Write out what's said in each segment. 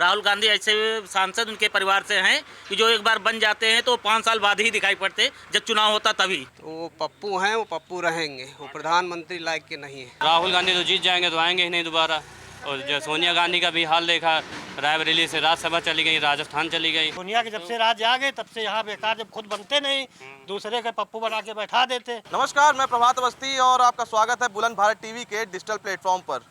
राहुल गांधी ऐसे सांसद उनके परिवार से हैं कि जो एक बार बन जाते हैं तो 5 साल बाद ही दिखाई पड़ते, जब चुनाव होता तभी। तो वो पप्पू हैं, वो पप्पू रहेंगे, वो प्रधानमंत्री लायक के नहीं है। राहुल गांधी तो जीत जाएंगे तो आएंगे ही नहीं दोबारा। और जो सोनिया गांधी का भी हाल देखा, रायबरेली से राज्यसभा चली गई, राजस्थान चली गई। सोनिया के जब से राज्य आ गए तब से यहाँ बेकार, जब खुद बनते नहीं दूसरे के पप्पू बना के बैठा देते। नमस्कार, मैं प्रभात अवस्थी और आपका स्वागत है बुलंद भारत टीवी के डिजिटल प्लेटफॉर्म पर।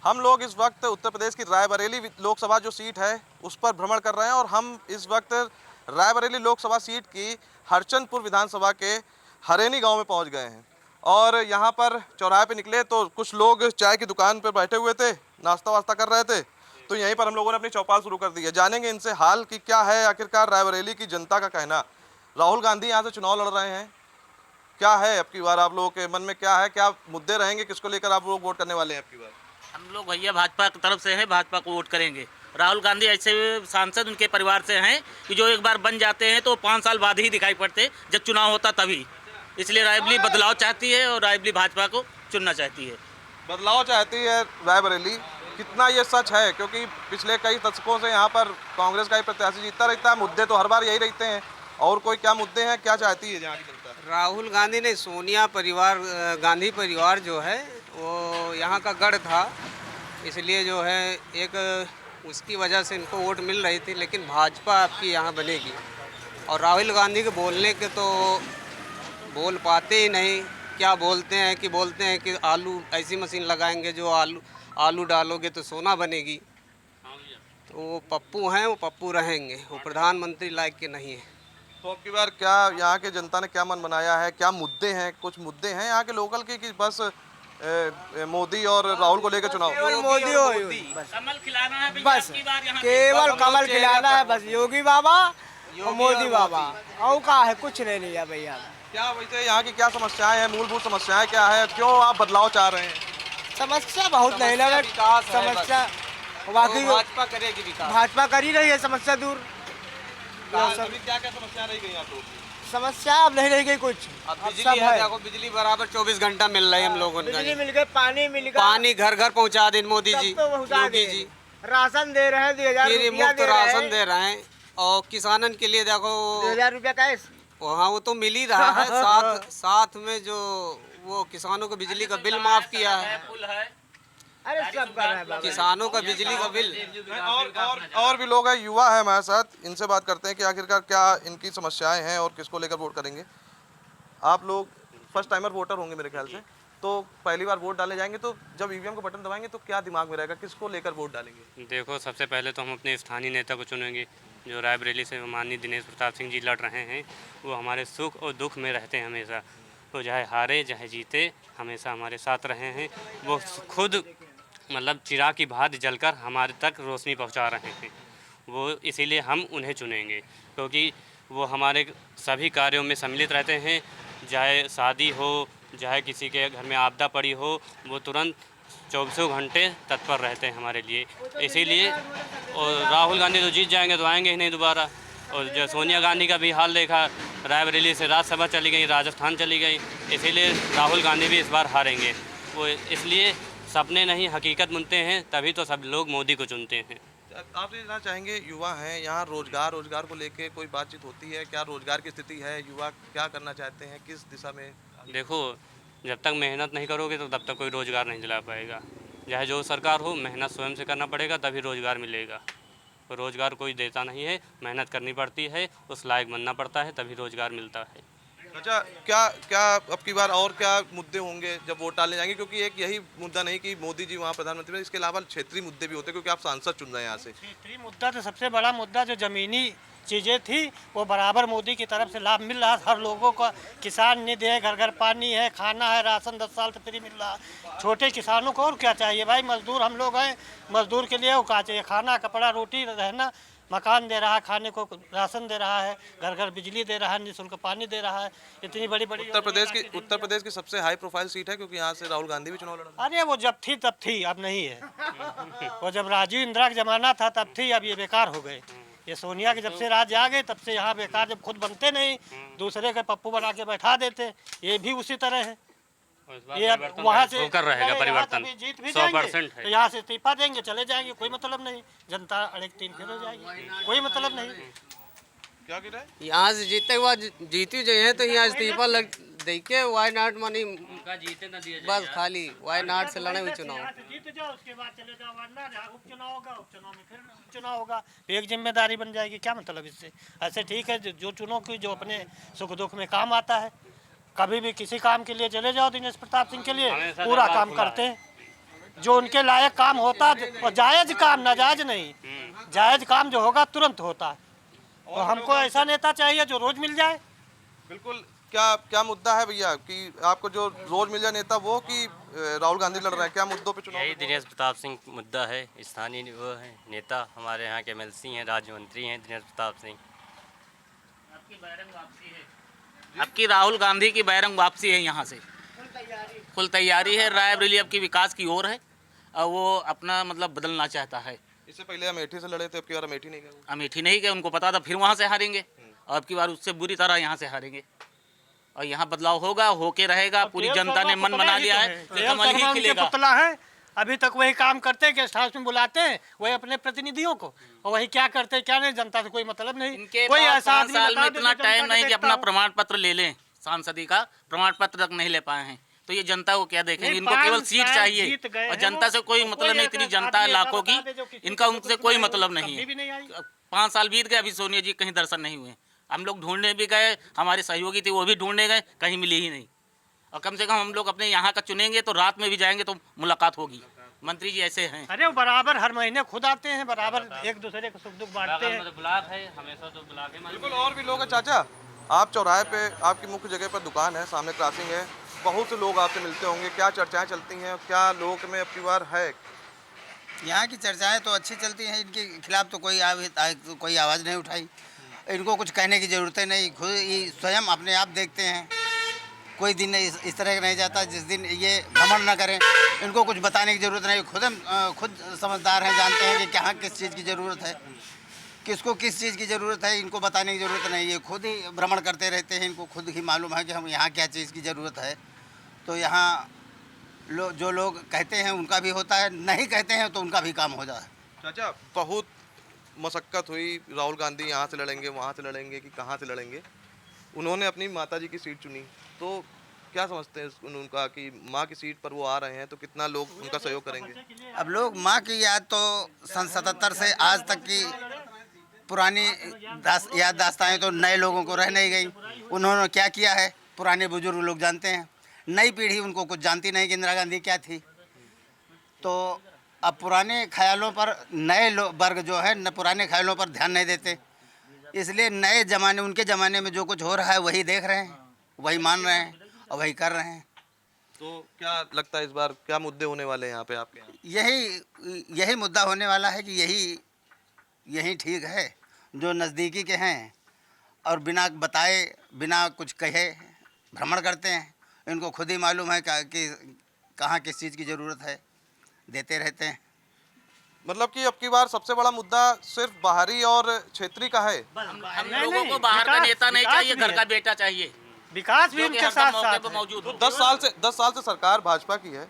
हम लोग इस वक्त उत्तर प्रदेश की रायबरेली लोकसभा जो सीट है उस पर भ्रमण कर रहे हैं और हम इस वक्त रायबरेली लोकसभा सीट की हरचंदपुर विधानसभा के हरेनी गांव में पहुंच गए हैं। और यहां पर चौराहे पे निकले तो कुछ लोग चाय की दुकान पर बैठे हुए थे, नाश्ता वास्ता कर रहे थे, तो यहीं पर हम लोगों ने अपनी चौपाल शुरू कर दी है। जानेंगे इनसे हाल की क्या है, आखिरकार रायबरेली की जनता का कहना। राहुल गांधी यहाँ से चुनाव लड़ रहे हैं, क्या है अब की बार आप लोगों के मन में, क्या है, क्या मुद्दे रहेंगे, किसको लेकर आप लोग वोट करने वाले हैं अब की बार? हम लोग भैया भाजपा की तरफ से हैं, भाजपा को वोट करेंगे। राहुल गांधी ऐसे सांसद उनके परिवार से हैं कि जो एक बार बन जाते हैं तो 5 साल बाद ही दिखाई पड़ते, जब चुनाव होता तभी। इसलिए रायबरेली बदलाव चाहती है और रायबरेली भाजपा को चुनना चाहती है। बदलाव चाहती है रायबरेली, कितना ये सच है? क्योंकि पिछले कई दशकों से यहाँ पर कांग्रेस का ही प्रत्याशी जीतता रहता है, मुद्दे तो हर बार यही रहते हैं। और कोई क्या मुद्दे हैं, क्या चाहती है यहाँ की जनता? राहुल गांधी ने सोनिया परिवार, गांधी परिवार जो है वो यहाँ का गढ़ था, इसलिए जो है एक उसकी वजह से इनको वोट मिल रही थी। लेकिन भाजपा आपकी यहाँ बनेगी और राहुल गांधी के बोलने के तो बोल पाते ही नहीं। क्या बोलते हैं कि आलू ऐसी मशीन लगाएंगे जो आलू डालोगे तो सोना बनेगी। तो वो पप्पू हैं, वो पप्पू रहेंगे, वो प्रधानमंत्री लायक के नहीं है। तो अब की बार क्या यहाँ के जनता ने क्या मन बनाया है, क्या मुद्दे हैं? कुछ मुद्दे हैं यहाँ के लोकल के कि बस मोदी और राहुल को लेकर चुनाव? मोदी हो कमल खिलाना है भैया, बस, आपकी बार यहाँ केवल कमल खिलाना है बस। योगी बाबा और मोदी बाबा, और का है कुछ नहीं लिया भैया। क्या वैसे यहाँ की क्या समस्याएं हैं, मूलभूत समस्याएं क्या है, क्यों आप बदलाव चाह रहे हैं? समस्या बहुत नहीं लगा, समस्या बाकी भाजपा करेगी विकास, भाजपा कर ही रही है समस्या दूर। अभी क्या क्या समस्या रह गई आपको? समस्या अब नहीं रह गई कुछ। अब बिजली है, देखो बिजली बराबर 24 घंटा मिल रही है हम लोगों को। बिजली मिल गई, पानी मिल गया, पानी घर घर पहुंचा दे मोदी जी, योगी जी। राशन दे रहे हैं, 2000 मुफ्त राशन दे रहे हैं। और किसानन के लिए देखो 2000 रुपया कैश, हाँ वो तो मिल ही रहा है। साथ में जो वो किसानों को बिजली का बिल माफ किया है, अरे सब कर रहे हैं किसानों का बिजली का बिल। और भी लोग हैं, युवा है हमारे साथ, इनसे बात करते हैं कि आखिरकार क्या इनकी समस्याएं हैं और किसको लेकर वोट करेंगे। आप लोग फर्स्ट टाइमर वोटर होंगे मेरे ख्याल से, तो पहली बार वोट डाले जाएंगे तो जब ईवीएम का बटन दबाएंगे तो क्या दिमाग में रहेगा, किसको लेकर वोट डालेंगे? देखो, सबसे पहले तो हम अपने स्थानीय नेता को चुनेंगे। जो रायबरेली से माननीय दिनेश प्रताप सिंह जी लड़ रहे हैं, वो हमारे सुख और दुख में रहते हैं हमेशा। तो चाहे हारे चाहे जीते, हमेशा हमारे साथ रहे हैं। वो खुद मतलब चिराग की भांति जलकर हमारे तक रोशनी पहुंचा रहे हैं। वो इसीलिए हम उन्हें चुनेंगे, क्योंकि वो हमारे सभी कार्यों में सम्मिलित रहते हैं। चाहे शादी हो, चाहे किसी के घर में आपदा पड़ी हो, वो तुरंत 24 घंटे तत्पर रहते हैं हमारे लिए। इसीलिए और राहुल गांधी तो जीत जाएंगे तो आएंगे ही नहीं दोबारा। और जो सोनिया गांधी का भी हाल देखा, रायबरेली से राज्यसभा चली गई, राजस्थान चली गई। इसीलिए राहुल गांधी भी इस बार हारेंगे। वो इसलिए सपने नहीं हकीकत मुनते हैं, तभी तो सब लोग मोदी को चुनते हैं। आप ये जानना चाहेंगे, युवा हैं यहाँ, रोजगार को लेके कोई बातचीत होती है? क्या रोजगार की स्थिति है, युवा क्या करना चाहते हैं, किस दिशा में? देखो, जब तक मेहनत नहीं करोगे तो तब तक कोई रोज़गार नहीं दिला पाएगा। चाहे जो सरकार हो, मेहनत स्वयं से करना पड़ेगा, तभी रोज़गार मिलेगा। रोज़गार कोई देता नहीं है, मेहनत करनी पड़ती है, उस लायक बनना पड़ता है, तभी रोज़गार मिलता है। अच्छा, क्या अब की बार और क्या मुद्दे होंगे जब वोट डालने जाएंगे? क्योंकि एक यही मुद्दा नहीं कि मोदी जी वहाँ प्रधानमंत्री में, इसके अलावा क्षेत्रीय मुद्दे भी होते हैं, क्योंकि आप सांसद चुन रहे हैं यहाँ से। क्षेत्रीय मुद्दा तो सबसे बड़ा मुद्दा, जो ज़मीनी चीज़ें थी वो बराबर मोदी की तरफ से लाभ मिल रहा है हर लोगों का। किसान निधि है, घर घर पानी है, खाना है, राशन 10 साल से फ्री मिल रहा है। छोटे किसानों को और क्या चाहिए भाई? मजदूर हम लोग हैं, मजदूर के लिए वो क्या चाहिए? खाना, कपड़ा, रोटी, रहना, मकान दे रहा है, खाने को राशन दे रहा है, घर घर बिजली दे रहा है, निःशुल्क पानी दे रहा है। इतनी बड़ी बड़ी उत्तर प्रदेश की सबसे हाई प्रोफाइल सीट है, क्योंकि यहाँ से राहुल गांधी भी चुनाव लड़ रहे हैं। अरे वो जब थी तब थी, अब नहीं है। वो जब राजीव इंदिरा का जमाना था तब थी, अब ये बेकार हो गए। ये सोनिया के जब से राज्य आ गए तब से यहाँ बेकार, जब खुद बनते नहीं दूसरे के पप्पू बना के बैठा देते। ये भी उसी तरह है। और इस बार ये अब परिवर्तन वहाँ से होकर रहेगा यहाँ से परिवर्तन अभी जीत भी 100% जाएंगे, है। तो यहाँ से इस्तीफा देंगे, चले जाएंगे, कोई मतलब नहीं। जनता अड़ेक तीन फिर हो जाएगी, कोई मतलब नहीं। क्या कह रहे हैं? यहाँ से जीते हुआ जीती जो है तो यहाँ इस्तीफा लग दे के वाई नॉट मनी उनका जीते ना दिया बस खाली वाई नॉट से लड़े हुए चुनाव। यहाँ से जीत जाओ, उसके बाद चले जाओ, वरना जहाँ उपचुनाव होगा, उपचुनाव में फिर चुनाव होगा, एक जिम्मेदारी बन जाएगी। क्या मतलब इससे? ऐसे ठीक है, जो चुनो की जो अपने सुख दुख में काम आता है, कभी भी किसी काम के लिए चले जाओ, दिनेश प्रताप सिंह के लिए हमेशा पूरा दरबार काम खुला करते हैं। जो उनके लायक काम होता और जायज काम, नाजायज नहीं, जायज काम जो होगा तुरंत होता है। तो हमको ऐसा नेता चाहिए जो रोज मिल जाए। बिल्कुल। क्या क्या मुद्दा है भैया कि आपको जो रोज मिल जाए नेता वो कि राहुल गांधी लड़ रहे हैं? क्या मुद्दों पे चुनाव? यही दिनेश प्रताप सिंह मुद्दा है। स्थानीय वो है नेता, हमारे यहाँ के एमएलसी हैं, राज्य मंत्री हैं दिनेश प्रताप सिंह। आपकी राहुल गांधी की बहिरंग वापसी है यहाँ से, फुल तैयारी है। रायबरेली अब की विकास की ओर है और वो अपना मतलब बदलना चाहता है। इससे पहले अमेठी से लड़े थे, अब की बार अमेठी नहीं गए। अमेठी नहीं गए, उनको पता था फिर वहाँ से हारेंगे और अब की बार उससे बुरी तरह यहाँ से हारेंगे। और यहाँ बदलाव होगा, होके रहेगा। पूरी जनता ने मन बना लिया है कि कमल ही खिलेगा। पुतला है, अभी तक वही काम करते हैं, गेस्ट हाउस में बुलाते हैं वही अपने प्रतिनिधियों को, और वही क्या करते हैं क्या नहीं, जनता से कोई मतलब नहीं। इनके कोई पास ऐसा 5 आदमी साल बता में दे इतना जो टाइम जनता नहीं के कि देखता अपना हो। प्रमाण पत्र ले लें। सांसदी का प्रमाण पत्र तक नहीं ले पाए हैं, तो ये जनता को क्या देखेंगे? नहीं, इनको केवल 5 सीट साल चाहिए जीत गए और हैं जनता वो। से कोई कोई मतलब नहीं। इतनी ऐसा जनता है आदमी लाखों ऐसा की, बता दे जो किसी इनका को उनसे कुछ कोई नहीं मतलब हुआ, नहीं कभी भी नहीं आई। है। 5 साल बीत गए, अभी सोनिया जी कहीं दर्शन नहीं हुए। हम लोग ढूंढने भी गए, हमारे सहयोगी थे वो भी ढूंढने गए, कहीं मिले ही नहीं। और कम से कम हम लोग अपने यहाँ का चुनेंगे तो रात में भी जाएंगे तो मुलाकात होगी। मंत्री जी ऐसे हैं। अरे वो बराबर हर महीने खुद आते हैं, बराबर एक दूसरे को सुख दुख बांटते हैं। ब्लॉक है, हमेशा तो ब्लॉक है। बिल्कुल। और भी लोग हैं। चाचा, आप चौराहे पे आपकी मुख्य जगह पर दुकान है, सामने क्रॉसिंग है, बहुत से लोग आपसे मिलते होंगे। क्या चर्चाएं चलती हैं? क्या लोग में अब की बार है? यहाँ की चर्चाएं तो अच्छी चलती हैं, इनके खिलाफ तो कोई आवाज़ नहीं उठाई। इनको कुछ कहने की ज़रूरत नहीं, खुद ही स्वयं अपने आप देखते हैं। कोई दिन इस तरह का नहीं जाता जिस दिन ये भ्रमण न करें। इनको कुछ बताने की ज़रूरत नहीं, खुद समझदार हैं, जानते हैं कि कहाँ किस चीज़ की ज़रूरत है, किसको किस चीज़ की ज़रूरत है। इनको बताने की ज़रूरत नहीं, ये खुद ही भ्रमण करते रहते हैं। इनको खुद ही मालूम है कि हम यहाँ क्या चीज़ की ज़रूरत है। तो यहाँ जो लोग कहते हैं उनका भी होता है, नहीं कहते हैं तो उनका भी काम हो जाए। चाचा, बहुत मशक्क़त हुई, राहुल गांधी यहाँ से लड़ेंगे, वहाँ से लड़ेंगे कि कहाँ से लड़ेंगे। उन्होंने अपनी माताजी की सीट चुनी, तो क्या समझते हैं उनका कि माँ की सीट पर वो आ रहे हैं तो कितना लोग उनका सहयोग करेंगे? अब लोग माँ की याद तो सन 77 से आज तक की पुरानी याद दास्तानें तो नए लोगों को रह नहीं गई। उन्होंने क्या किया है पुराने बुजुर्ग लोग जानते हैं, नई पीढ़ी उनको कुछ जानती नहीं कि इंदिरा गांधी क्या थी। तो अब पुराने ख्यालों पर नए वर्ग जो है न पुराने ख्यालों पर ध्यान नहीं देते, इसलिए नए ज़माने, उनके ज़माने में जो कुछ हो रहा है वही देख रहे हैं, वही मान रहे हैं और वही कर रहे हैं। तो क्या लगता है इस बार क्या मुद्दे होने वाले हैं यहाँ पे आपके यहाँ? यही मुद्दा होने वाला है कि यही ठीक है। जो नज़दीकी के हैं और बिना बताए बिना कुछ कहे भ्रमण करते हैं, इनको खुद ही मालूम है कि कहाँ किस चीज़ की ज़रूरत है, देते रहते हैं। मतलब कि अब की बार सबसे बड़ा मुद्दा सिर्फ बाहरी और क्षेत्रीय का है। हम लोगों को बाहर का नेता नहीं चाहिए, घर का बेटा चाहिए, विकास भी जो कि उनके हरदम साथ मौके साथ पर है। मौजूद हो। 10 साल से सरकार भाजपा की है,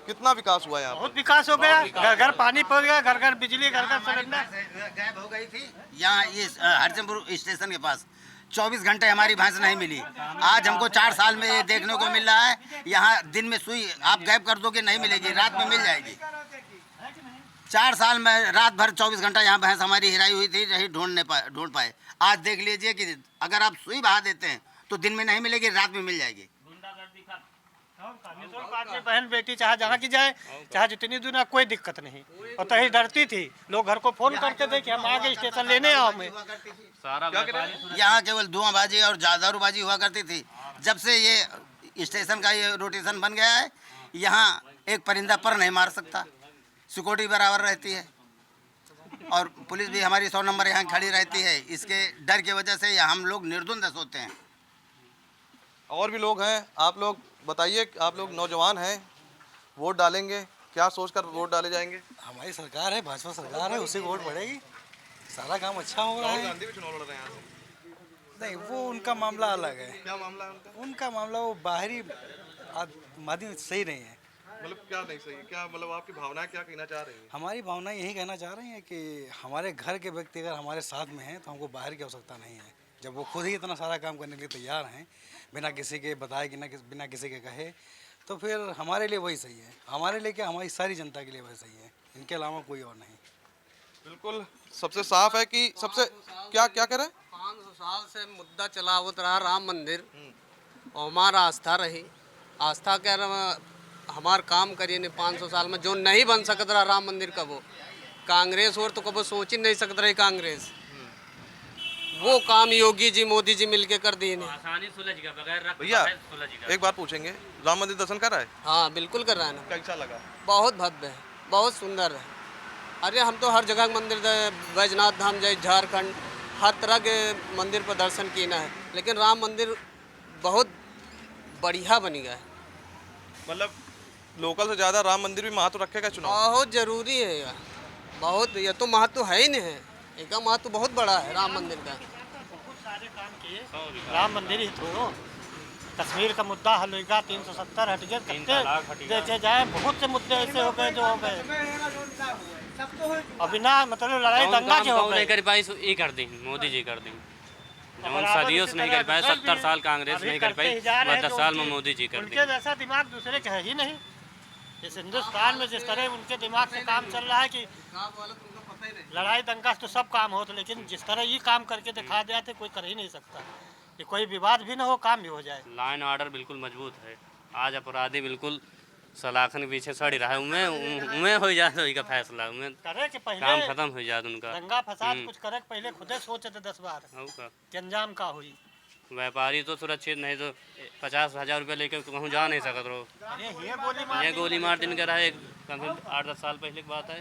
कितना विकास हुआ है यहाँ बहुत विकास हो गया, घर घर पानी पहुंच गया, घर घर बिजली, घर घर सिलेंडर। गायब हो गई थी यहाँ ये हरचंदपुर स्टेशन के पास 24 घंटे हमारी भैंस नहीं मिली। आज हमको 4 साल में ये देखने को मिल रहा है, यहाँ दिन में सुई आप गायब कर दोगे नहीं मिलेगी, रात में मिल जाएगी। 4 साल में रात भर 24 घंटा यहाँ भैंस हमारी हिराई हुई थी, नहीं ढूंढ पाए। आज देख लीजिए कि अगर आप सुई बहा देते हैं तो दिन में नहीं मिलेगी, रात में मिल जाएगी। बहन बेटी चाहे जहाँ की जाए, चाहे जितनी दूर ना, कोई दिक्कत नहीं। और तही डरती थी, लोग घर को फोन करते थे कि हम आगे स्टेशन लेने आओ। हमें यहाँ केवल धुआंबाजी और दारूबाजी हुआ करती थी। जब से ये स्टेशन का ये रोटेशन बन गया है, यहाँ एक परिंदा पर नहीं मार सकता, सिक्योरिटी बराबर रहती है और पुलिस भी हमारी 100 नंबर यहाँ खड़ी रहती है। इसके डर की वजह से हम लोग निर्द्वंद सोते हैं। और भी लोग हैं, आप लोग बताइए, आप लोग नौजवान हैं, वोट डालेंगे, क्या सोचकर वोट डाले जाएंगे? हमारी सरकार है, भाजपा सरकार है, उसी को वोट बढ़ेगी, सारा काम अच्छा हो रहा है। गांधी भी चुनाव लड़ रहे हैं यहाँ से। नहीं, वो उनका मामला अलग है। क्या मामला है उनका? उनका मामला वो बाहरी माध्यम सही नहीं है। मतलब क्या नहीं सही है? क्या मतलब आपकी भावनाएं क्या कहना चाह रही हैं? हमारी भावनाएं यही कहना चाह रही हैं कि हमारे घर के व्यक्ति अगर हमारे साथ में हैं तो हमको बाहर की आवश्यकता नहीं है। जब वो खुद ही इतना सारा काम करने के लिए तैयार हैं बिना किसी के बताए कि बिना किसी के कहे, तो फिर हमारे लिए वही सही है। हमारे लिए क्या, हमारी सारी जनता के लिए वही सही है, इनके अलावा कोई और नहीं। बिल्कुल सबसे साफ है कि सबसे क्या क्या कह रहे हैं? 500 साल से मुद्दा चला होता रहा राम मंदिर, और हमारा आस्था रही। आस्था कह रहा हमारा काम करिए ने 500 साल में जो नहीं बन सकता रहा राम मंदिर का, वो कांग्रेस और तो कभी सोच ही नहीं सकता रही कांग्रेस। वो काम योगी जी मोदी जी मिलके कर दिए ने। आसानी सुलझ गया, बगैर रक्त भैया बहाए सुलझ गया। एक बात पूछेंगे, राम मंदिर दर्शन कर रहा है? हाँ बिल्कुल कर रहा है ना। कैसा लगा? बहुत भव्य है, बहुत सुंदर है। अरे हम तो हर जगह मंदिर बैजनाथ धाम जाए, झारखंड हर तरह के मंदिर पर दर्शन किए ना है, लेकिन राम मंदिर बहुत बढ़िया बन गया है। मतलब लोकल से ज़्यादा राम मंदिर भी महत्व रखेगा चुनाव? बहुत जरूरी है यार, बहुत। ये तो महत्व है ही नहीं है, इसका महत्व बहुत बड़ा है राम मंदिर का। बहुत सारे काम किए, राम मंदिर ही तो कश्मीर का मुद्दा हल होगा, 370 हट गया, कितने देखे जाए बहुत से मुद्दे ऐसे हो गए जो हो गए। और बिना मतलब लड़ाई दंगा के हो गए। कर पाई सो ये कर दी मोदी जी कर दी, जौन सदियों से नहीं कर पाए, 70 साल कांग्रेस नहीं कर पाई, 10 साल में मोदी जी कर दी। उनके जैसा दिमाग दूसरे का है ही नहीं। इस हिंदुस्तान में जिस तरह उनके दिमाग से काम चल रहा है कि लड़ाई दंगा तो सब काम हो, तो लेकिन जिस तरह ये काम करके दिखा दिया थे कोई कर ही नहीं सकता कि कोई विवाद भी ना हो, काम भी हो जाए। लाइन ऑर्डर बिल्कुल मजबूत है। आज अपराधी बिल्कुल सलाखन के पीछे सड़ रहा है, उमें हो जाए तो का फैसला, उमें करे कि पहले काम खत्म हो जाए उनका। दंगा फसाद कुछ करे पहले खुदे सोचे थे 10 बार कि अंजाम का हुई। व्यापारी तो सुरक्षित नहीं तो 50,000 रुपये लेकर कहूँ जा नहीं सकत रहो। ये गोली मार दिन का रहा है, 8-10 साल पहले की बात है।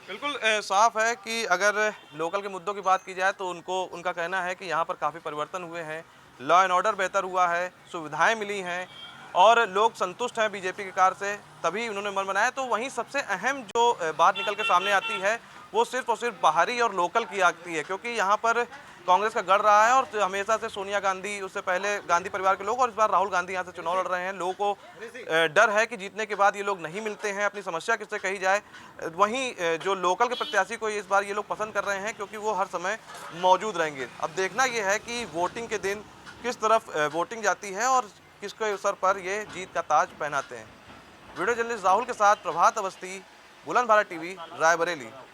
बिल्कुल साफ है कि अगर लोकल के मुद्दों की बात की जाए तो उनका कहना है कि यहाँ पर काफ़ी परिवर्तन हुए हैं, लॉ एंड ऑर्डर बेहतर हुआ है, सुविधाएं मिली हैं और लोग संतुष्ट हैं बीजेपी के कार्य से, तभी उन्होंने मन बनाया। तो वहीं सबसे अहम जो बात निकल के सामने आती है वो सिर्फ और सिर्फ बाहरी और लोकल की आती है, क्योंकि यहाँ पर कांग्रेस का गढ़ रहा है और हमेशा से सोनिया गांधी, उससे पहले गांधी परिवार के लोग और इस बार राहुल गांधी यहाँ से चुनाव लड़ रहे हैं। लोगों को डर है कि जीतने के बाद ये लोग नहीं मिलते हैं, अपनी समस्या किससे कही जाए। वहीं जो लोकल के प्रत्याशी को इस बार ये लोग पसंद कर रहे हैं क्योंकि वो हर समय मौजूद रहेंगे। अब देखना ये है कि वोटिंग के दिन किस तरफ वोटिंग जाती है और किसके सर पर ये जीत का ताज पहनाते हैं। वीडियो जर्नलिस्ट राहुल के साथ प्रभात अवस्थी, बुलंद भारत टीवी, रायबरेली।